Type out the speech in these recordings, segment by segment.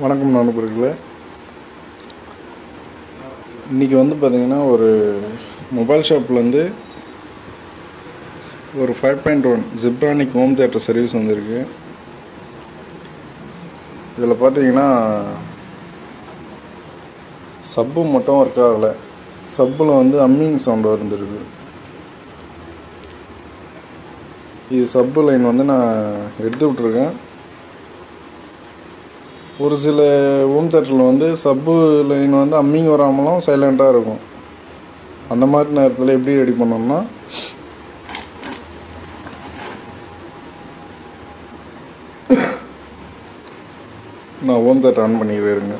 வணக்கம் நண்பர்களே. இன்றைக்கி பார்த்திங்கன்னா ஒரு மொபைல் ஷாப்லேருந்து ஒரு 5.1 ஜிப்ரானிக் ஹோம் தியேட்டர் சர்வீஸ் வந்திருக்கு. இதில் பார்த்திங்கன்னா சப்பு மட்டும் ஒர்க் ஆகலை. சப்பில் அம்மிங் சவுண்டு வந்துருக்கு. இது சப்பு லைன் நான் எடுத்து விட்ருக்கேன். ஒரு சில ஹோம் தியேட்டரில் சப்பு லைன் அம்மிங் வராமலும் சைலண்ட்டாக இருக்கும். அந்த மாதிரி நேரத்தில் எப்படி ரெடி பண்ணோம்னா, நான் ஹோம் தியேட்டர் ஆன் பண்ணிக்கிறேங்க.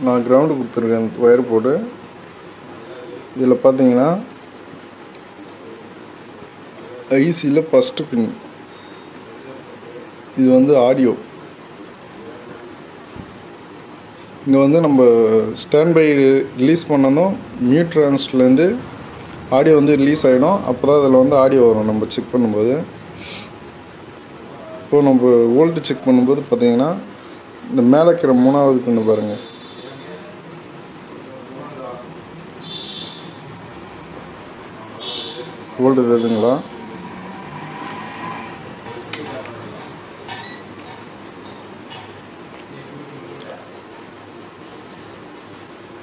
நான் கிரவுண்டு கொடுத்துருக்கேன் ஒயர் போட்டு. இதில் பார்த்தீங்கன்னா ஐசியில் ஃபஸ்ட்டு பின். இது ஆடியோ. இங்கே நம்ம ஸ்டாண்ட் பை ரிலீஸ் பண்ணதும் மியூட் ட்ரான்ஸ்லேருந்து ஆடியோ ரிலீஸ் ஆகிடும். அப்போ தான் அதில் ஆடியோ வரும் நம்ம செக் பண்ணும்போது. இப்போது நம்ம வோல்ட்டு செக் பண்ணும்போது பார்த்தீங்கன்னா இந்த மேலே இருக்கிற 3வது பின்னு பாருங்கள். வோல்ட் தெரியுதுங்களா?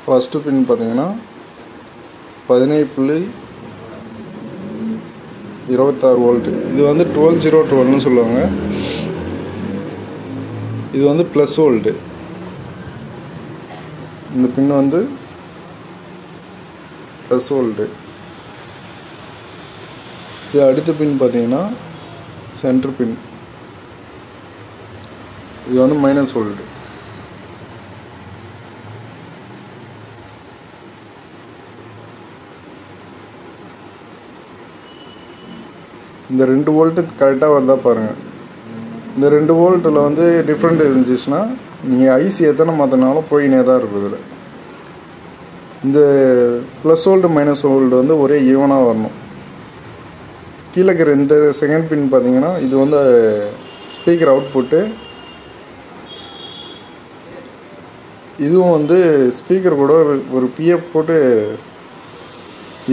ஃபஸ்ட்டு பின் பார்த்தீங்கன்னா 17.26 வோல்ட்டு. இது 12012ன்னு சொல்லுவாங்க. இது ப்ளஸ் வோல்ட்டு. இந்த பின் ப்ளஸ் வோல்ட்டு. இது அடுத்த பின் பார்த்தீங்கன்னா சென்டர் பின். இது மைனஸ் வோல்ட்டு. இந்த 2 வோல்ட்டு கரெக்டாக வருதா பாருங்கள். இந்த 2 வோல்ட்டில் டிஃப்ரெண்ட் இருந்துச்சுன்னா நீங்கள் ஐசி எத்தனை மாற்றினாலும் போயினே தான் இருக்கும். இதில் இந்த ப்ளஸ் வோல்ட்டு மைனஸ் வோல்ட்டு ஒரே ஈவனாக வரணும். கீழே இருக்கிற இந்த செகண்ட் பின் பார்த்தீங்கன்னா இது ஸ்பீக்கர் அவுட்புட்டு. இதுவும் ஸ்பீக்கர் கூட ஒரு பிஎஃப் போட்டு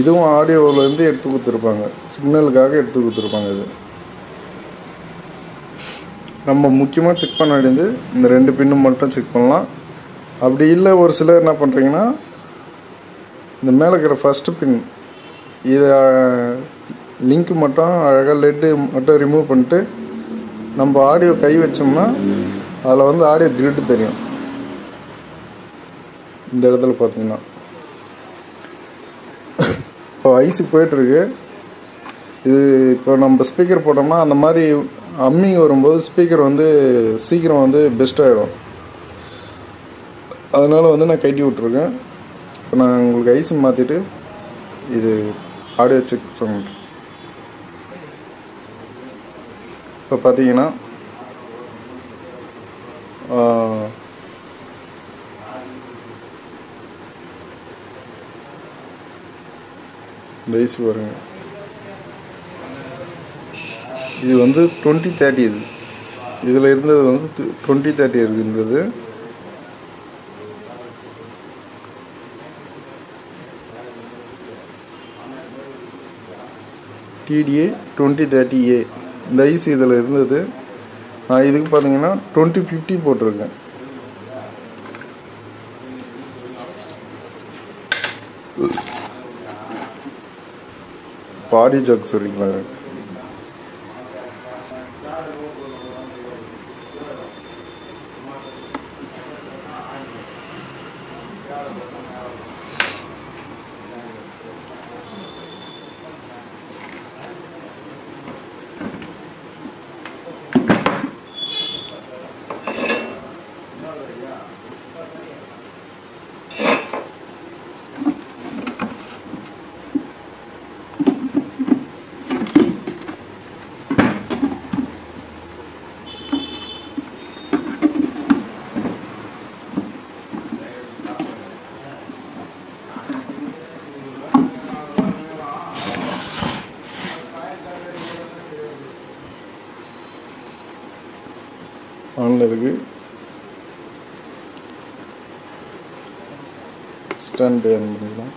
இதுவும் ஆடியோவிலேருந்து எடுத்து கொடுத்துருப்பாங்க. சிக்னலுக்காக எடுத்து கொடுத்துருப்பாங்க. இது நம்ம முக்கியமாக செக் பண்ண வேண்டியது இந்த 2 பின்னும் மட்டும் செக் பண்ணலாம். அப்படி இல்லை, ஒரு சிலர் என்ன பண்ணுறீங்கன்னா இந்த மேலே இருக்கிற ஃபஸ்ட்டு பின் இதை லிங்க் மட்டும் அழகாக லெட்டு மட்டும் ரிமூவ் பண்ணிட்டு நம்ம ஆடியோ கை வச்சோம்னா அதில் ஆடியோ கிரிட்டு தெரியும். இந்த இடத்துல பார்த்தீங்கன்னா இப்போ ஐசி போய்ட்டுருக்கு. இது இப்போ நம்ம ஸ்பீக்கர் போட்டோம்னா அந்த மாதிரி அம்மிங் வரும்போது ஸ்பீக்கர் சீக்கிரம் பெஸ்ட்டாகிடும். அதனால் நான் கட்டி விட்ருக்கேன். இப்போ நான் உங்களுக்கு ஐசி மாற்றிட்டு இது ஆடியோ செக் பண்ணுறேன். இப்போ பார்த்தீங்கன்னா இந்த ஐசி வருங்க. இது 2030. இதில் இருந்தது 2030 இருந்தது. TDA 2030A இந்த ஐசி இதில் இருந்தது. நான் இதுக்கு பார்த்தீங்கன்னா 2050 போட்டிருக்கேன். பாடி ஜாக் சரிங்களா? பொசிஷனில் இருக்குது. ஸ்டாண்ட் ஆன் பண்ணிக்கலாம்.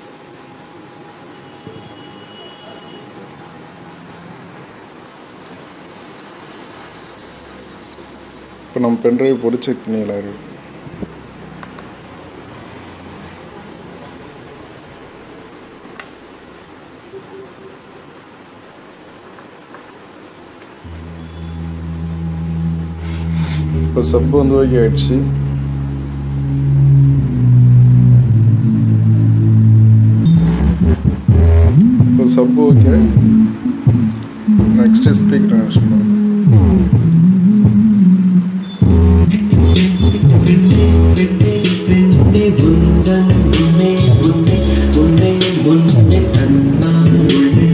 இப்போ நம்ம பென்ட்ரைவ் போட்டு செக் பண்ணிடலாம் இருக்கு. இப்போ சப் வந்து ஓகே ஆயிடுச்சு. இப்போ sub okay. Next speaker connection பண்ணுங்க. உன்னை உன்னை உன்னை உன்னை உன்னை கண்ணால்